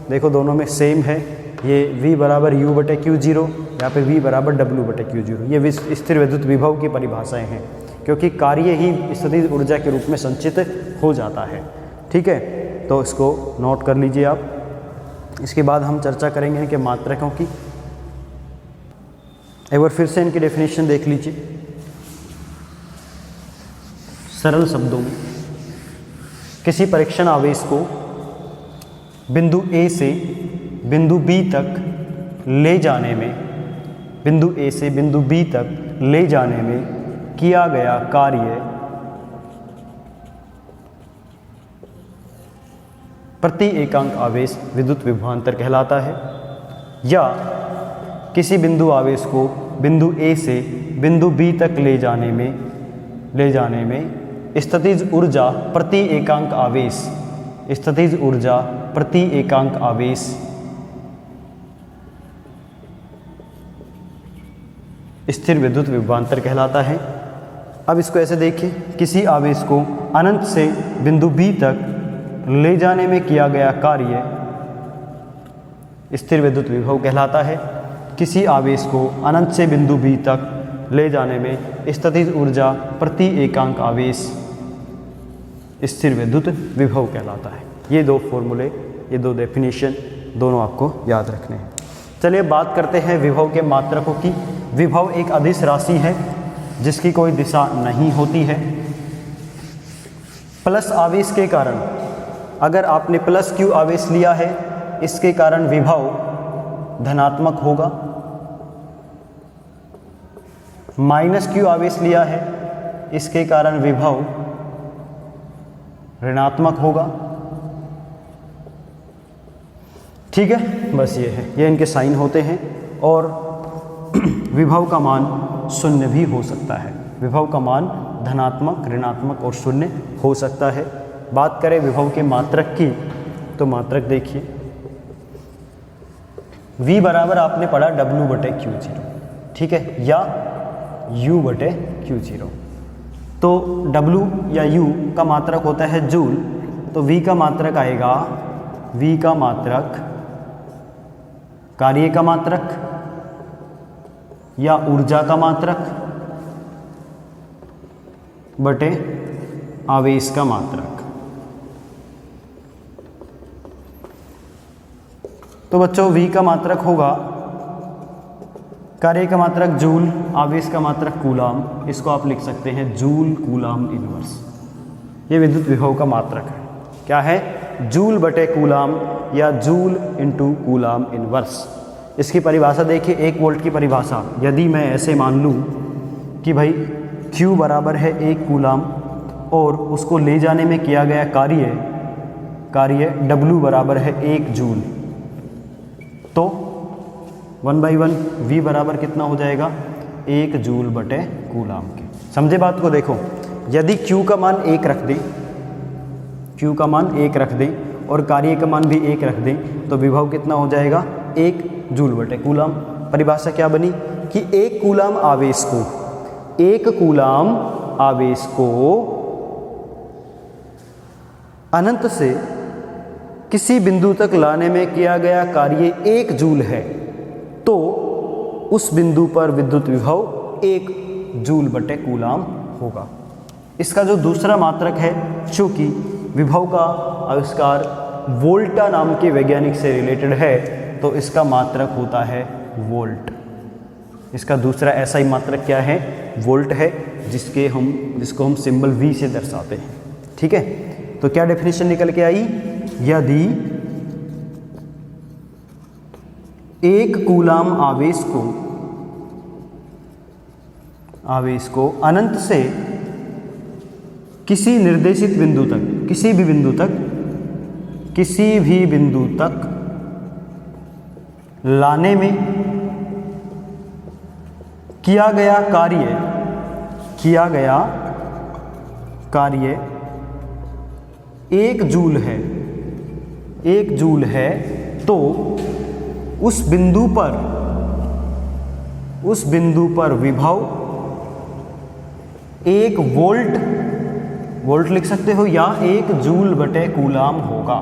देखो दोनों में सेम है, ये v बराबर u बटे क्यू जीरो, यहाँ पे v बराबर w बटे क्यू जीरो, ये स्थिर विद्युत विभव की परिभाषाएं हैं, क्योंकि कार्य ही स्थितिज ऊर्जा के रूप में संचित हो जाता है। ठीक है, तो इसको नोट कर लीजिए आप। इसके बाद हम चर्चा करेंगे इनके मात्रकों की। एक बार फिर से इनकी डेफिनेशन देख लीजिए सरल शब्दों में। किसी परीक्षण आवेश को बिंदु ए से बिंदु बी तक ले जाने में, बिंदु ए से बिंदु बी तक ले जाने में किया गया कार्य प्रति एकांक आवेश विद्युत विभवांतर कहलाता है। या किसी बिंदु आवेश को बिंदु ए से बिंदु बी तक ले जाने में स्थितिज ऊर्जा प्रति एकांक आवेश, स्थितिज ऊर्जा प्रति एकांक आवेश स्थिर विद्युत विभवांतर कहलाता है। अब इसको ऐसे देखिए, किसी आवेश को अनंत से बिंदु बी तक ले जाने में किया गया कार्य स्थिर विद्युत विभव कहलाता है। किसी आवेश को अनंत से बिंदु बी तक ले जाने में स्थितिज ऊर्जा प्रति एकांक आवेश स्थिर विद्युत विभव कहलाता है। ये दो फॉर्मूले, ये दो डेफिनेशन दोनों आपको याद रखने हैं। चलिए बात करते हैं विभव के मात्रकों की। विभव एक अदिश राशि है जिसकी कोई दिशा नहीं होती है। प्लस आवेश के कारण, अगर आपने प्लस क्यू आवेश लिया है, इसके कारण विभव धनात्मक होगा। माइनस क्यू आवेश लिया है, इसके कारण विभव ऋणात्मक होगा। ठीक है, बस ये है, ये इनके साइन होते हैं। और विभव का मान शून्य भी हो सकता है। विभव का मान धनात्मक, ऋणात्मक और शून्य हो सकता है। बात करें विभव के मात्रक की, तो मात्रक देखिए, V बराबर आपने पढ़ा W बटे क्यू जीरो, ठीक है, या U बटे क्यू जीरो। तो W या U का मात्रक होता है जूल, तो V का मात्रक आएगा, V का मात्रक कार्य का मात्रक या ऊर्जा का मात्रक बटे आवेश का मात्रक। तो बच्चों V का मात्रक होगा, कार्य का मात्रक जूल, आवेश का मात्रक कूलाम, इसको आप लिख सकते हैं जूल कूलाम इनवर्स। ये विद्युत विभव का मात्रक है, क्या है, जूल बटे कूलाम या जूल इंटू कूलाम इनवर्स। इसकी परिभाषा देखिए, 1 वोल्ट की परिभाषा, यदि मैं ऐसे मान लूँ कि भाई Q बराबर है 1 कूलाम और उसको ले जाने में किया गया कार्य W बराबर है 1 जूल, तो 1/1 V बराबर कितना हो जाएगा, 1 जूल बटे कूलाम के। समझे बात को, देखो यदि Q का मान 1 रख दें, Q का मान 1 रख दें और कार्य का मान भी 1 रख दें, तो विभव कितना हो जाएगा, 1 जूल बटे कूलाम। परिभाषा क्या बनी कि 1 कूलाम आवेश को अनंत से किसी बिंदु तक लाने में किया गया कार्य 1 जूल है, तो उस बिंदु पर विद्युत विभव 1 जूल बटे कूलाम होगा। इसका जो दूसरा मात्रक है, चूंकि विभव का आविष्कार वोल्टा नाम के वैज्ञानिक से रिलेटेड है, तो इसका मात्रक होता है वोल्ट। इसका दूसरा ऐसा ही मात्रक क्या है, वोल्ट है, जिसको हम सिंबल V से दर्शाते हैं। ठीक है, तो क्या डेफिनेशन निकल के आई, यदि 1 कूलाम आवेश को अनंत से किसी निर्देशित बिंदु तक, किसी भी बिंदु तक लाने में किया गया कार्य 1 जूल है, तो उस बिंदु पर विभव 1 वोल्ट लिख सकते हो या 1 जूल बटे कूलाम होगा,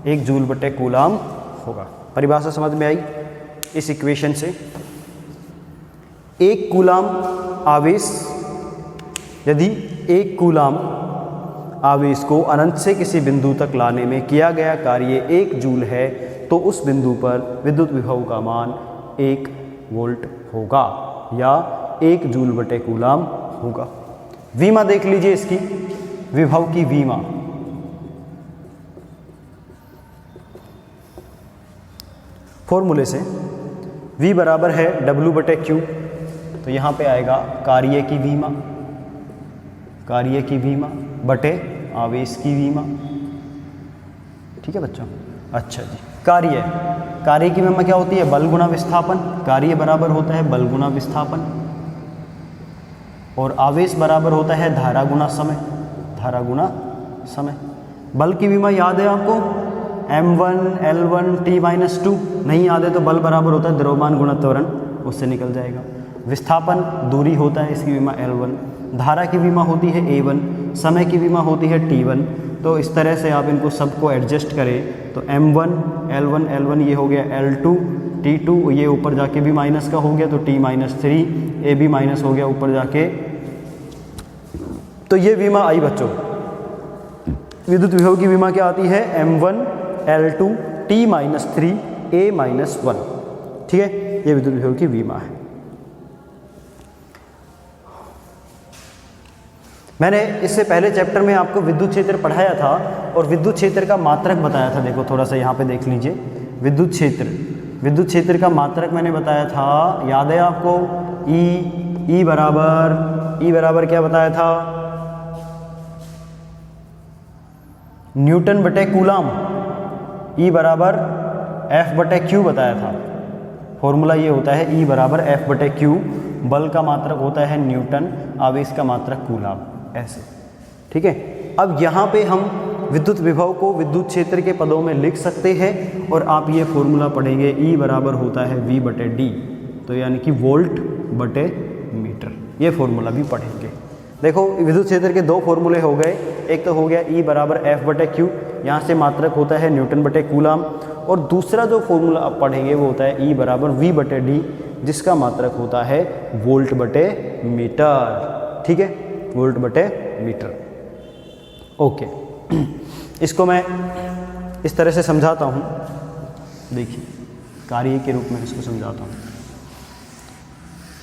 1 जूल बटे कूलाम होगा। परिभाषा समझ में आई इस इक्वेशन से। 1 कूलाम आवेश, यदि 1 कूलाम आवेश को अनंत से किसी बिंदु तक लाने में किया गया कार्य 1 जूल है, तो उस बिंदु पर विद्युत विभव का मान 1 वोल्ट होगा या 1 जूल बटे कूलाम होगा। वीमा देख लीजिए, इसकी विभव की वीमा, फॉर्मूले से V बराबर है W बटे Q, तो यहाँ पे आएगा कार्य की वीमा बटे आवेश की वीमा। ठीक है बच्चों, अच्छा जी, कार्य की वीमा क्या होती है, बल गुना विस्थापन। कार्य बराबर होता है बल गुना विस्थापन और आवेश बराबर होता है धारा गुना समय। बल की वीमा याद है आपको, m1 L1 T-2, नहीं याद है तो बल बराबर होता है द्रव्यमान गुना त्वरण, उससे निकल जाएगा। विस्थापन दूरी होता है, इसकी वीमा L1। धारा की वीमा होती है A1, समय की वीमा होती है T1। तो इस तरह से आप इनको सबको एडजस्ट करें तो m1 L1 ये हो गया L2 T2, ये ऊपर जाके भी माइनस का हो गया तो T-3, ए भी माइनस हो गया ऊपर जाके। तो ये वीमा आई बच्चों। विद्युत विभव की वीमा क्या आती है, m1 L2 T-3 A-1। ठीक है, ये विद्युत विभव की वीमा है। मैंने इससे पहले चैप्टर में आपको विद्युत क्षेत्र पढ़ाया था और विद्युत क्षेत्र का मात्रक बताया था। देखो थोड़ा सा यहाँ पे देख लीजिए, विद्युत क्षेत्र का मात्रक मैंने बताया था, याद है आपको, ई बराबर क्या बताया था, न्यूटन बटे कूलाम। ई बराबर F बटे Q बताया था। फॉर्मूला ये होता है E बराबर F बटे Q। बल का मात्रक होता है न्यूटन, आवेश का मात्रक कूलाम, ऐसे। ठीक है, अब यहाँ पे हम विद्युत विभव को विद्युत क्षेत्र के पदों में लिख सकते हैं और आप ये फॉर्मूला पढ़ेंगे, E बराबर होता है V बटे D, तो यानी कि वोल्ट बटे मीटर। ये फॉर्मूला भी पढ़ेंगे। देखो विद्युत क्षेत्र के दो फॉर्मूले हो गए, एक तो हो गया E बराबर F बटे Q, यहाँ से मात्रक होता है न्यूटन बटे कूलाम, और दूसरा जो फॉर्मूला आप पढ़ेंगे वो होता है E बराबर V बटे डी, जिसका मात्रक होता है वोल्ट बटे मीटर। ठीक है, वोल्ट बटे मीटर। ओके, इसको मैं इस तरह से समझाता हूँ। देखिए, कार्य के रूप में इसको समझाता हूँ।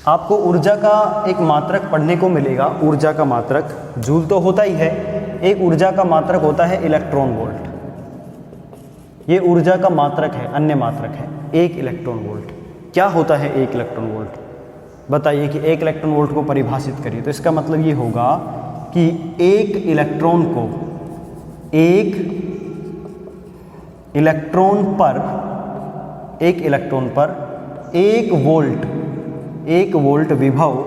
आपको ऊर्जा का एक मात्रक पढ़ने को मिलेगा। ऊर्जा का मात्रक जूल तो होता ही है, एक ऊर्जा का मात्रक होता है इलेक्ट्रॉन वोल्ट। ये ऊर्जा का मात्रक है, अन्य मात्रक है 1 इलेक्ट्रॉन वोल्ट। क्या होता है 1 इलेक्ट्रॉन वोल्ट? बताइए कि 1 इलेक्ट्रॉन वोल्ट को परिभाषित करिए। तो इसका मतलब ये होगा कि एक इलेक्ट्रॉन पर 1 वोल्ट विभव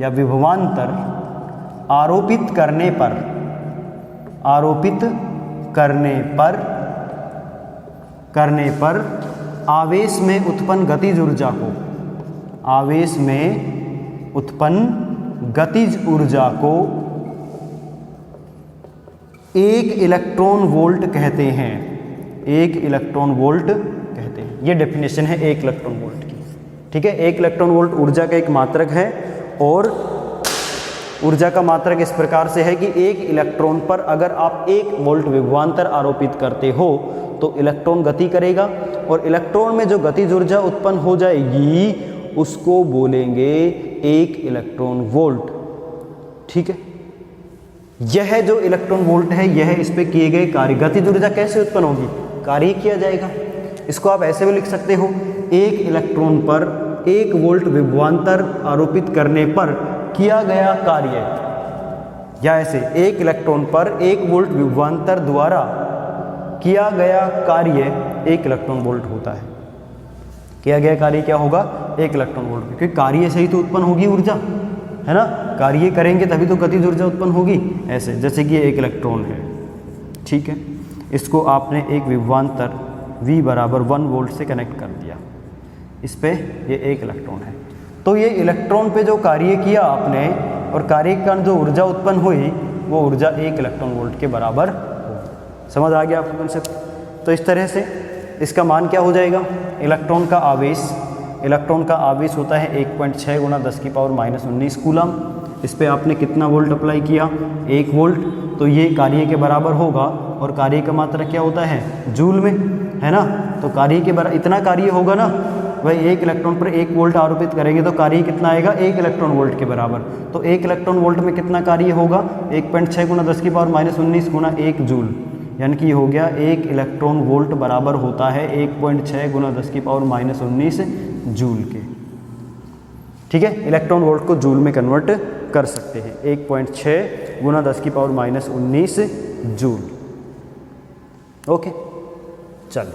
या विभवांतर आरोपित करने पर आवेश में उत्पन्न गतिज ऊर्जा को 1 इलेक्ट्रॉन वोल्ट कहते हैं। 1 इलेक्ट्रॉन वोल्ट कहते हैं। ये डेफिनेशन है 1 इलेक्ट्रॉन वोल्ट की। ठीक है, 1 इलेक्ट्रॉन वोल्ट ऊर्जा का एक मात्रक है, और ऊर्जा का मात्रक इस प्रकार से है कि 1 इलेक्ट्रॉन पर अगर आप 1 वोल्ट विभवांतर आरोपित करते हो तो इलेक्ट्रॉन गति करेगा, और इलेक्ट्रॉन में जो गतिज ऊर्जा उत्पन्न हो जाएगी उसको बोलेंगे 1 इलेक्ट्रॉन वोल्ट। ठीक है, यह जो इलेक्ट्रॉन वोल्ट है यह इस पे किए गए कार्य। गतिज ऊर्जा कैसे उत्पन्न होगी? कार्य किया जाएगा। इसको आप ऐसे भी लिख सकते हो, 1 इलेक्ट्रॉन पर 1 वोल्ट विभवांतर आरोपित करने पर किया गया कार्य, या ऐसे 1 इलेक्ट्रॉन पर 1 वोल्ट विभवांतर द्वारा किया गया कार्य 1 इलेक्ट्रॉन वोल्ट होता है। किया गया कार्य क्या होगा? 1 इलेक्ट्रॉन वोल्ट, क्योंकि कार्य से ही तो उत्पन्न होगी ऊर्जा, है ना। कार्य करेंगे तभी तो गतिज ऊर्जा उत्पन्न होगी। ऐसे जैसे कि ये 1 इलेक्ट्रॉन है, ठीक है, इसको आपने एक विभवांतर V बराबर 1 वोल्ट से कनेक्ट कर दिया, इस पे ये 1 इलेक्ट्रॉन है। तो ये इलेक्ट्रॉन पे जो कार्य किया आपने और कार्य के कारण जो ऊर्जा उत्पन्न हुई वो ऊर्जा 1 इलेक्ट्रॉन वोल्ट के बराबर हो। समझ आ गया आपको कॉन्सेप्ट? तो इस तरह से इसका मान क्या हो जाएगा? इलेक्ट्रॉन का आवेश होता है 1.6 गुणा 10 की पावर -19 कूलम। इस पे आपने कितना वोल्ट अप्लाई किया? 1 वोल्ट। तो ये कार्य के बराबर होगा, और कार्य का मात्रा क्या होता है? जूल में, है ना। तो कार्य के बराबर इतना कार्य होगा ना भाई, 1 इलेक्ट्रॉन पर 1 वोल्ट आरोपित करेंगे तो कार्य कितना आएगा? 1 इलेक्ट्रॉन वोल्ट के बराबर। तो 1 इलेक्ट्रॉन वोल्ट में कितना कार्य होगा? 1.6 गुणा 10 की पावर -19 गुणा 1 जूल, यानी कि हो गया 1 इलेक्ट्रॉन वोल्ट बराबर होता है 1.6 गुणा 10 की पावर -19 जूल के। ठीक है, इलेक्ट्रॉन वोल्ट को जूल में कन्वर्ट कर सकते हैं। 1.6 गुणा 10 की पावर -19 जूल। ओके, चलिए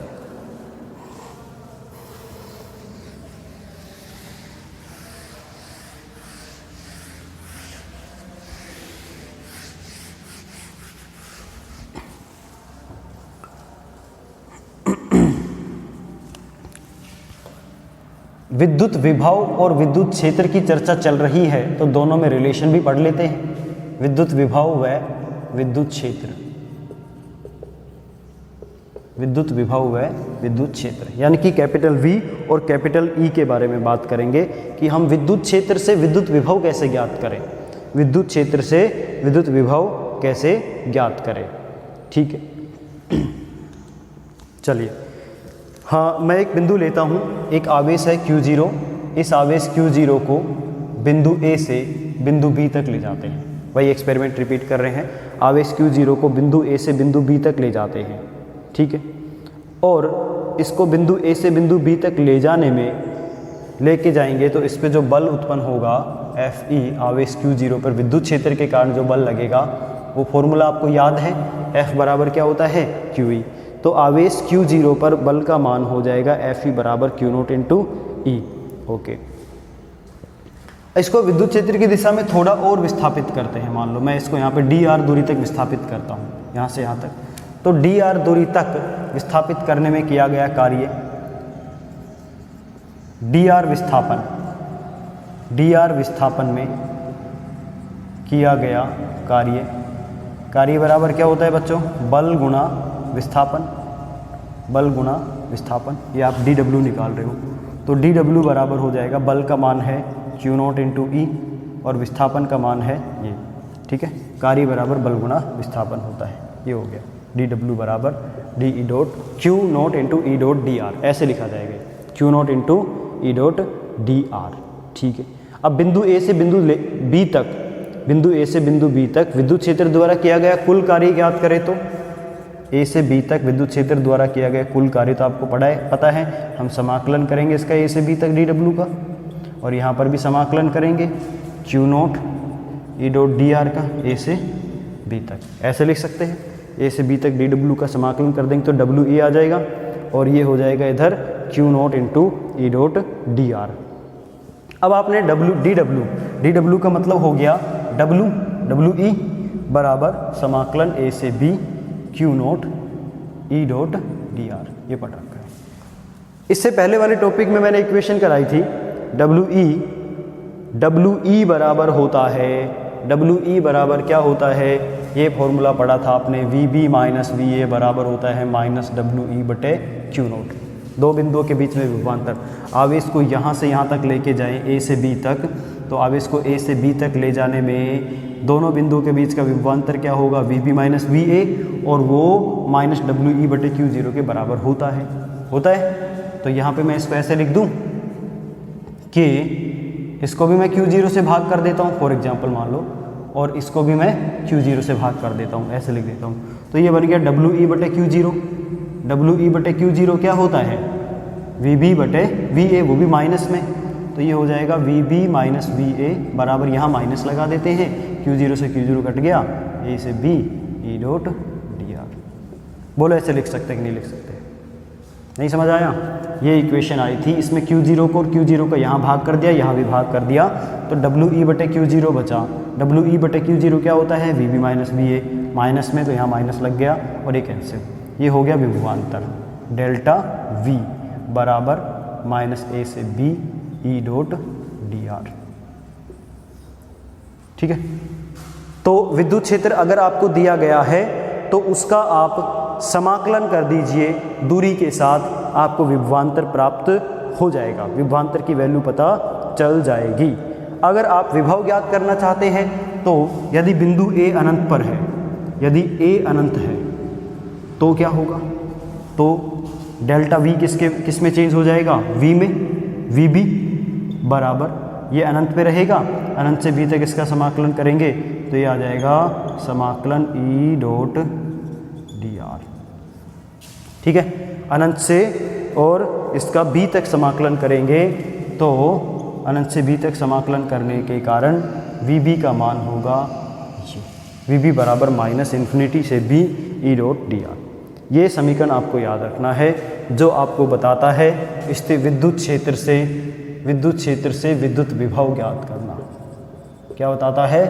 विद्युत विभव और विद्युत क्षेत्र की चर्चा चल रही है, तो दोनों में रिलेशन भी पढ़ लेते हैं। विद्युत विभव व विद्युत क्षेत्र, विद्युत विभव व विद्युत क्षेत्र, यानी कि कैपिटल V और कैपिटल E के बारे में बात करेंगे कि हम विद्युत क्षेत्र से विद्युत विभव कैसे ज्ञात करें, विद्युत क्षेत्र से विद्युत विभव कैसे ज्ञात करें। ठीक है, चलिए, हाँ, मैं एक बिंदु लेता हूँ, एक आवेश है Q0। इस आवेश Q0 को बिंदु A से बिंदु B तक ले जाते हैं। वही एक्सपेरिमेंट रिपीट कर रहे हैं। आवेश Q0 को बिंदु A से बिंदु B तक ले जाते हैं, ठीक है, और इसको बिंदु A से बिंदु B तक ले जाने में लेके जाएंगे तो इस पे जो बल उत्पन्न होगा Fe, आवेश Q0 पर विद्युत क्षेत्र के कारण जो बल लगेगा वो फॉर्मूला आपको याद है, F बराबर क्या होता है? QE। तो आवेश Q0 पर बल का मान हो जाएगा Fe बराबर Q0 इंटू E। ओके, इसको विद्युत क्षेत्र की दिशा में थोड़ा और विस्थापित करते हैं। मान लो मैं इसको यहाँ पे dr दूरी तक विस्थापित करता हूँ, यहाँ से यहाँ तक। तो dr दूरी तक विस्थापित करने में किया गया कार्य, dr विस्थापन में किया गया कार्य बराबर क्या होता है बच्चों, बल गुणा विस्थापन, बल गुणा विस्थापन। ये आप dw निकाल रहे हो तो dw बराबर हो जाएगा, बल का मान है Q0 इंटू ई और विस्थापन का मान है ये, ठीक है। कार्य बराबर बल गुणा विस्थापन होता है, ये हो गया dw बराबर D E dot Q0 into E dot D are, ऐसे लिखा जाएगा Q0 into E dot D are, ठीक है। अब बिंदु ए से बिंदु बी तक, बिंदु ए से बिंदु बी तक विद्युत क्षेत्र द्वारा किया गया कुल कार्य ज्ञात करें तो ए से बी तक विद्युत क्षेत्र द्वारा किया गया कुल कार्य तो आपको पता है, हम समाकलन करेंगे इसका ए से बी तक dw का, और यहाँ पर भी समाकलन करेंगे Q0 E dot D are का ए से बी तक, ऐसे लिख सकते हैं। ए से बी तक dw का समाकलन कर देंगे तो we आ जाएगा और ये हो जाएगा इधर Q0 into E dot D are. अब आपने dw का मतलब हो गया we बराबर समाकलन ए से B Q0 E dot D R, ये पढ़ रखा है। इससे पहले वाले टॉपिक में मैंने इक्वेशन कराई थी, we बराबर होता है, we बराबर क्या होता है, ये फॉर्मूला पढ़ा था आपने, VB माइनस VA बराबर होता है माइनस WE बटे Q0। दो बिंदुओं के बीच में विभवांतर, आवेश को यहाँ से यहाँ तक लेके जाएं A से B तक, तो आवेश को A से B तक ले जाने में दोनों बिंदुओं के बीच का विभवांतर क्या होगा, VB माइनस VA, और वो माइनस WE बटे Q0 के बराबर होता है। तो यहाँ पे मैं इसको ऐसे लिख दूँ कि इसको भी मैं Q0 से भाग कर देता हूँ फॉर एग्जांपल मान लो, और इसको भी मैं Q0 से भाग कर देता हूँ, ऐसे लिख देता हूँ। तो ये बन गया WE बटे Q0। WE बटे Q0 क्या होता है, VB बटे VA, वो भी माइनस में, तो ये हो जाएगा VB माइनस VA बराबर, यहाँ माइनस लगा देते हैं, Q0 से Q0 कट गया, A से B E dot D are. बोलो ऐसे लिख सकते हैं कि नहीं लिख सकते, नहीं समझ आया? ये इक्वेशन आई थी, इसमें Q0 को और Q0 को यहाँ भाग कर दिया, यहाँ भी भाग कर दिया, तो WE बटे Q0 बचा। WE बटे Q0 क्या होता है, VB माइनस VA, माइनस में तो यहाँ माइनस लग गया और ये कैंसिल, ये हो गया विभवांतर डेल्टा V बराबर माइनस A से B E dot D are, ठीक है। तो विद्युत क्षेत्र अगर आपको दिया गया है तो उसका आप समाकलन कर दीजिए दूरी के साथ, आपको विभवांतर प्राप्त हो जाएगा, विभवांतर की वैल्यू पता चल जाएगी। अगर आप विभव ज्ञात करना चाहते हैं तो यदि बिंदु A अनंत पर है, यदि A अनंत है तो क्या होगा, तो डेल्टा V किस में चेंज हो जाएगा, V में, VB बराबर ये अनंत में रहेगा, अनंत से B तक इसका समाकलन करेंगे तो ये आ जाएगा समाकलन E डॉट डी आर, ठीक है। अनंत से और इसका B तक समाकलन करेंगे तो अनंत से B तक समाकलन करने के कारण VB का मान होगा ये, VB बराबर माइनस इन्फिनिटी से B ई डॉट डी आर। ये समीकरण आपको याद रखना है जो आपको बताता है इससे विद्युत क्षेत्र से विद्युत विभव ज्ञात करना। क्या बताता है,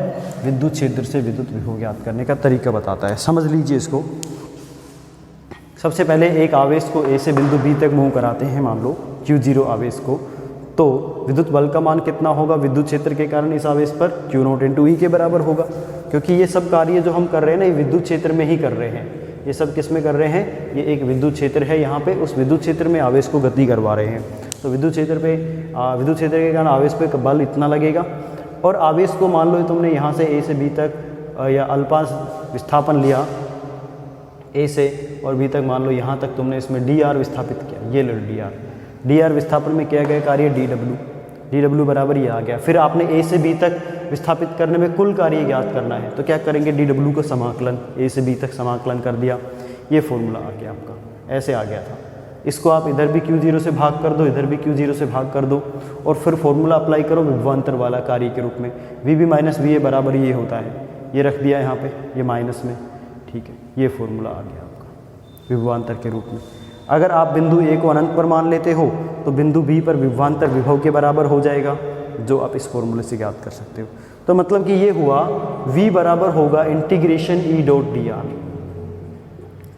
विद्युत क्षेत्र से विद्युत विभव ज्ञात करने का तरीका बताता है, समझ लीजिए इसको। सबसे पहले एक आवेश को A से बिंदु B तक मूव कराते हैं, मान लो Q0 आवेश को, तो विद्युत बल का मान कितना होगा विद्युत क्षेत्र के कारण इस आवेश पर, Q0 इंटू E के बराबर होगा, क्योंकि ये सब कार्य जो हम कर रहे हैं ना ये विद्युत क्षेत्र में ही कर रहे हैं। ये सब किस में कर रहे हैं, ये एक विद्युत क्षेत्र है, यहाँ पे उस विद्युत क्षेत्र में आवेश को गति करवा रहे हैं। तो विद्युत क्षेत्र के कारण आवेश पे बल इतना लगेगा, और आवेश को मान लो तुमने यहाँ से A से B तक या अल्पा विस्थापन लिया A से और B तक, मान लो यहाँ तक तुमने इसमें dr विस्थापित किया, ये लो dr विस्थापन में किया गया कार्य dw बराबर ये आ गया। फिर आपने A से B तक विस्थापित करने में कुल कार्य ज्ञात करना है, तो क्या करेंगे, dw का समाकलन A से B तक समाकलन कर दिया, ये फॉर्मूला आ गया आपका, ऐसे आ गया था। इसको आप इधर भी Q0 से भाग कर दो, इधर भी Q0 से भाग कर दो, और फिर फॉर्मूला अप्लाई करो विभवांतर वाला कार्य के रूप में, VB माइनस VA बराबर ये होता है, ये रख दिया यहाँ पे ये माइनस में, ठीक है। ये फॉर्मूला आ गया आपका विभवांतर के रूप में। अगर आप बिंदु A को अनंत पर मान लेते हो तो बिंदु B पर विभवांतर विभव के बराबर हो जाएगा, जो आप इस फॉर्मूले से ज्ञात कर सकते हो। तो मतलब कि ये हुआ V बराबर होगा integration E dot D are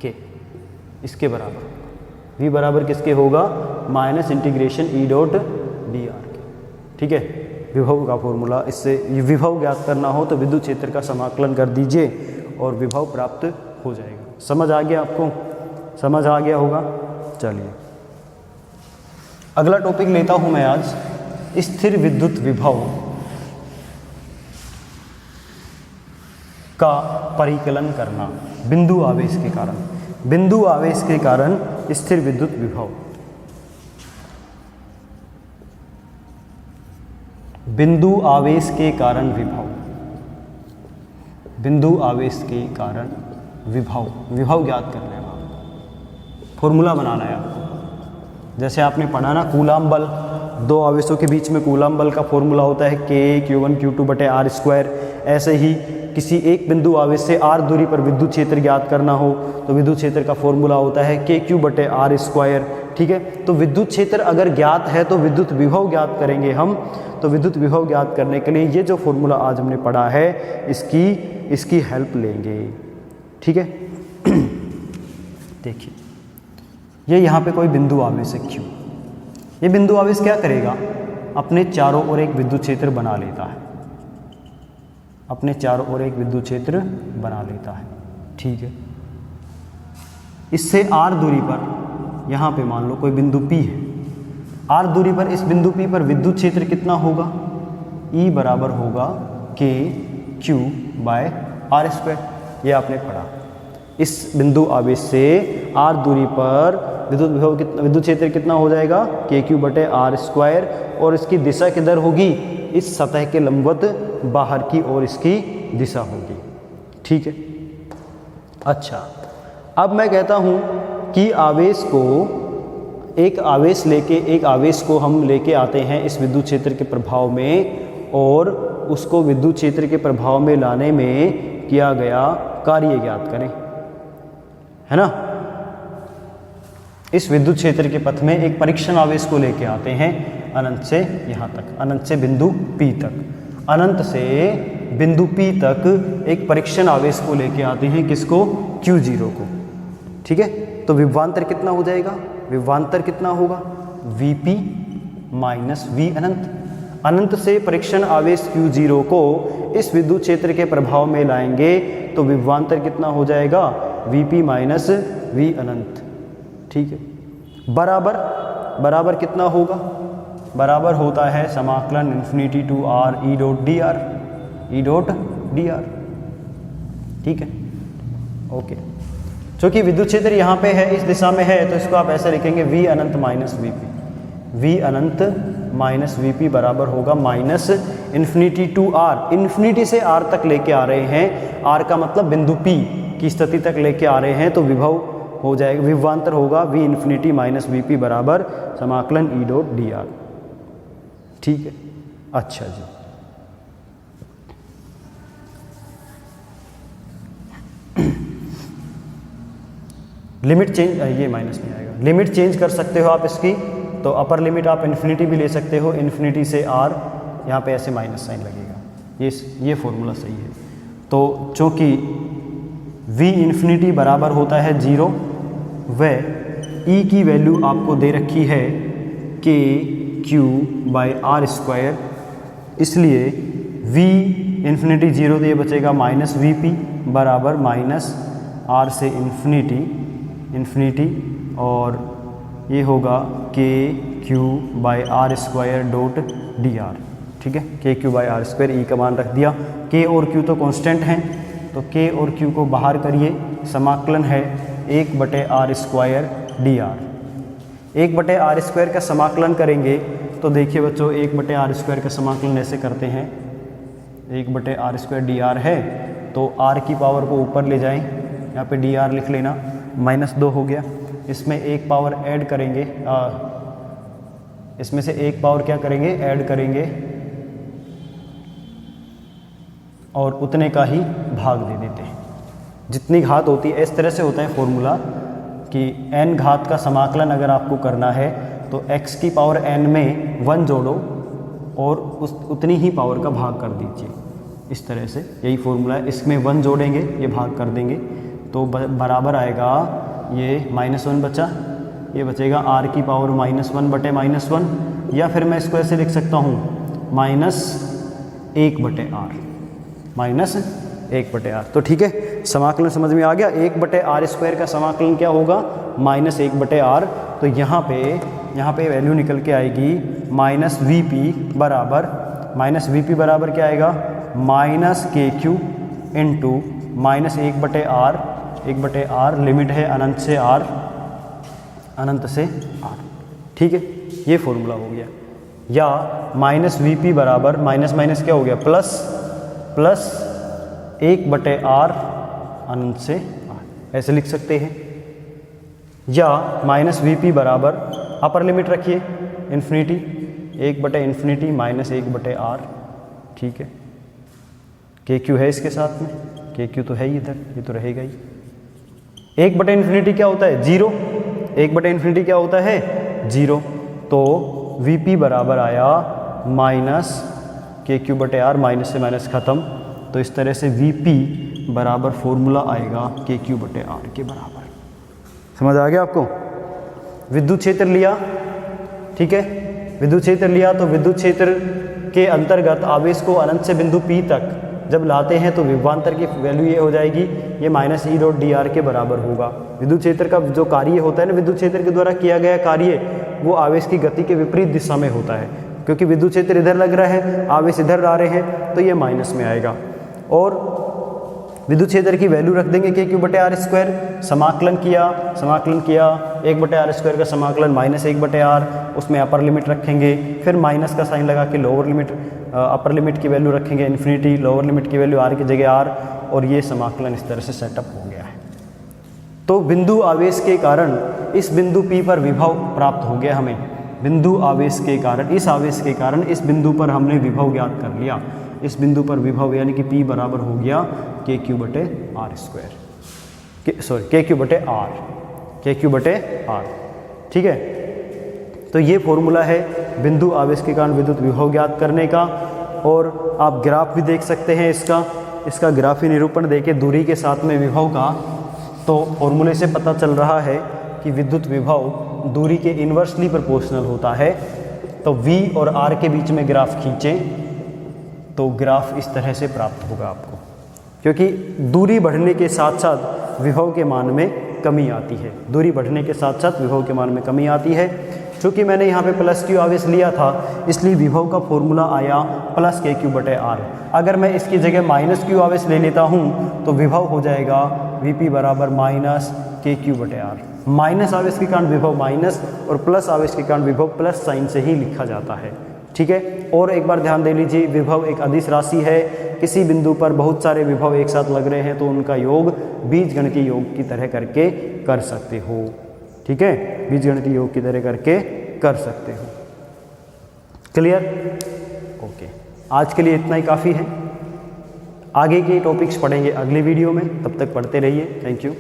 के, इसके बराबर V बराबर किसके होगा, minus integration E dot D are के, ठीक है। विभव का फॉर्मूला, इससे विभव ज्ञात करना हो तो विद्युत क्षेत्र का समाकलन कर दीजिए और विभव प्राप्त हो जाएगा। समझ आ गया आपको? समझ आ गया होगा। चलिए अगला टॉपिक लेता हूं मैं आज, स्थिर विद्युत विभव का परिकलन करना बिंदु आवेश के कारण। बिंदु आवेश के कारण स्थिर विद्युत विभव, बिंदु आवेश के कारण विभव, बिंदु आवेश के कारण विभव, विभव ज्ञात करना है आपको, फॉर्मूला बनाना है आपको। जैसे आपने पढ़ा ना कूलाम बल, दो आवेशों के बीच में कूलाम बल का फॉर्मूला होता है K Q1 Q2 बटे R²। ऐसे ही किसी एक बिंदु आवेश से r दूरी पर विद्युत क्षेत्र ज्ञात करना हो तो विद्युत क्षेत्र का फॉर्मूला होता है KQ बटे R²। ठीक है, तो विद्युत क्षेत्र अगर ज्ञात है तो विद्युत विभव ज्ञात करेंगे हम। तो विद्युत विभव ज्ञात करने के लिए ये जो फॉर्मूला आज हमने पढ़ा है इसकी हेल्प लेंगे। ठीक है, देखिए ये यहाँ पे कोई बिंदु आवेश है Q। ये बिंदु आवेश क्या करेगा, अपने चारों ओर एक विद्युत क्षेत्र बना लेता है, अपने चारों ओर एक विद्युत क्षेत्र बना लेता है। ठीक है, इससे r दूरी पर, यहाँ पे मान लो कोई बिंदु P है, r दूरी पर इस बिंदु P पर विद्युत क्षेत्र कितना होगा, E बराबर होगा KQ बाय R²। ये आपने पढ़ा। इस बिंदु आवेश से r दूरी पर विद्युत विभव कितना, विद्युत क्षेत्र कितना हो जाएगा KQ बटे R², और इसकी दिशा किधर होगी, इस सतह के लंबवत बाहर की ओर इसकी दिशा होगी। ठीक है, अच्छा अब मैं कहता हूं कि आवेश को, एक आवेश को हम लेके आते हैं इस विद्युत क्षेत्र के प्रभाव में, और उसको विद्युत क्षेत्र के प्रभाव में लाने में किया गया कार्य ज्ञात करें, है ना। इस विद्युत क्षेत्र के पथ में एक परीक्षण आवेश को लेके आते हैं अनंत से यहाँ तक, अनंत से बिंदु P तक, अनंत से बिंदु P तक एक परीक्षण आवेश को लेके आते हैं, किसको, Q0 को। ठीक है, तो विभवांतर कितना हो जाएगा, विभवांतर कितना होगा, Vp माइनस V अनंत। अनंत से परीक्षण आवेश Q0 को इस विद्युत क्षेत्र के प्रभाव में लाएंगे तो विभवांतर कितना हो जाएगा, Vp माइनस V अनंत। ठीक है, बराबर कितना होगा, बराबर होता है समाकलन infinity to r e dot dr। ठीक है, ओके। चूँकि विद्युत क्षेत्र यहाँ पे है, इस दिशा में है, तो इसको आप ऐसे लिखेंगे V अनंत माइनस Vp, V अनंत माइनस Vp बराबर होगा minus infinity to r, infinity से r तक लेके आ रहे हैं, r का मतलब बिंदु P की स्थिति तक लेके आ रहे हैं, तो विभव हो जाएगा, विभवांतर होगा V इन्फिनिटी माइनस Vp बराबर समाकलन E डॉट dr। ठीक है, अच्छा जी, लिमिट चेंज, ये माइनस में आएगा, लिमिट चेंज कर सकते हो आप इसकी, तो अपर लिमिट आप इन्फिनिटी भी ले सकते हो, इन्फिनिटी से r, यहाँ पे ऐसे माइनस साइन लगेगा, ये फॉर्मूला सही है। तो चूँकि V इन्फिनिटी बराबर होता है 0, व E की वैल्यू आपको दे रखी है KQ बाय R², इसलिए V इन्फिनिटी 0 तो ये बचेगा माइनस Vp बराबर माइनस R से इन्फिनिटी, और ये होगा KQ bye R² dot dr। ठीक है, KQ बाय R², E का मान रख दिया, K और Q तो कांस्टेंट हैं, तो K और Q को बाहर करिए, समाकलन है 1 बटे R² dr। 1 बटे R² का समाकलन करेंगे तो देखिए बच्चों, 1 बटे R² का समाकलन ऐसे करते हैं, 1 बटे R² dr है, तो r की पावर को ऊपर ले जाएं, यहाँ पे dr लिख लेना, -2 हो गया, इसमें एक पावर ऐड करेंगे, इसमें से एक पावर क्या करेंगे, ऐड करेंगे, और उतने का ही भाग दे देते हैं, जितनी घात होती है। इस तरह से होता है फॉर्मूला कि n घात का समाकलन अगर आपको करना है तो x की पावर n में 1 जोड़ो और उतनी ही पावर का भाग कर दीजिए, इस तरह से, यही फॉर्मूला है। इसमें 1 जोड़ेंगे, ये भाग कर देंगे, तो बराबर आएगा, ये -1 बचा, ये बचेगा r की पावर -1 बटे -1, या फिर मैं इसको ऐसे लिख सकता हूँ -1 बटे r, 1/r। तो ठीक है, समाकलन समझ में आ गया। 1/r² का समाकलन क्या होगा? -1/r। तो यहाँ पे वैल्यू निकल के आएगी -vp बराबर क्या आएगा? -kq इंटू -1/r लिमिट है अनंत से r। ठीक है, ये फॉर्मूला हो गया। या -vp बराबर माइनस क्या हो गया? प्लस 1/r अनंत से r, ऐसे लिख सकते हैं। या -vp बराबर अपर लिमिट रखिए इन्फिनिटी, 1/∞ माइनस 1/r। ठीक है, kq है इसके साथ में, kq तो है ही इधर, ये तो रहेगा ही। 1/∞ क्या होता है? 0। 1/∞ क्या होता है? 0। तो vp बराबर आया -kq/r, माइनस से माइनस ख़त्म। तो इस तरह से vp बराबर फॉर्मूला आएगा kq/r के बराबर। समझ आ गया आपको? विद्युत क्षेत्र लिया, ठीक है, विद्युत क्षेत्र लिया तो विद्युत क्षेत्र के अंतर्गत आवेश को अनंत से बिंदु P तक जब लाते हैं तो विभवांतर की वैल्यू ये हो जाएगी, ये -E.dr के बराबर होगा। विद्युत क्षेत्र का जो कार्य होता है ना, विद्युत क्षेत्र के द्वारा किया गया कार्य, वो आवेश की गति के विपरीत दिशा में होता है। क्योंकि विद्युत क्षेत्र इधर लग रहा है, आवेश इधर आ रहे हैं, तो ये माइनस में आएगा। और विद्युत क्षेत्र की वैल्यू रख देंगे kq/r²। समाकलन किया 1/r² का समाकलन -1/r, उसमें अपर लिमिट रखेंगे, फिर माइनस का साइन लगा के लोअर लिमिट, अपर लिमिट की वैल्यू रखेंगे इन्फिनिटी, लोअर लिमिट की वैल्यू r की जगह r, और ये समाकलन इस तरह से सेटअप हो गया है। तो बिंदु आवेश के कारण इस बिंदु P पर विभव प्राप्त हो गया हमें। बिंदु आवेश के कारण, इस आवेश के कारण इस बिंदु पर हमने विभव ज्ञात कर लिया। इस बिंदु पर विभव यानी कि P बराबर हो गया kq/r², kq/r। ठीक है, तो ये फॉर्मूला है बिंदु आवेश के कारण विद्युत विभव ज्ञात करने का। और आप ग्राफ भी देख सकते हैं इसका ग्राफी निरूपण देके दूरी के साथ में विभव का, तो फॉर्मूले से पता चल रहा है कि विद्युत विभव दूरी के इन्वर्सली प्रोपोर्शनल होता है। तो v और r के बीच में ग्राफ खींचें तो ग्राफ इस तरह से प्राप्त होगा आपको, क्योंकि दूरी बढ़ने के साथ साथ विभव के मान में कमी आती है। दूरी बढ़ने के साथ साथ विभव के मान में कमी आती है। चूँकि मैंने यहाँ पे +q आवेश लिया था, इसलिए विभव का फॉर्मूला आया +kq/r। अगर मैं इसकी जगह -q आवेश ले लेता हूँ तो विभव हो जाएगा vp बराबर -kq/r। माइनस आवेश के कारण विभव माइनस और प्लस आवेश के कारण विभव प्लस साइन से ही लिखा जाता है। ठीक है, और एक बार ध्यान दे लीजिए, विभव एक अदिश राशि है। किसी बिंदु पर बहुत सारे विभव एक साथ लग रहे हैं तो उनका योग बीजगणितीय योग की तरह करके कर सकते हो। ठीक है, बीजगणितीय योग की तरह करके कर सकते हो। क्लियर? ओके, आज के लिए इतना ही काफ़ी है। आगे के टॉपिक्स पढ़ेंगे अगली वीडियो में, तब तक पढ़ते रहिए। Thank you.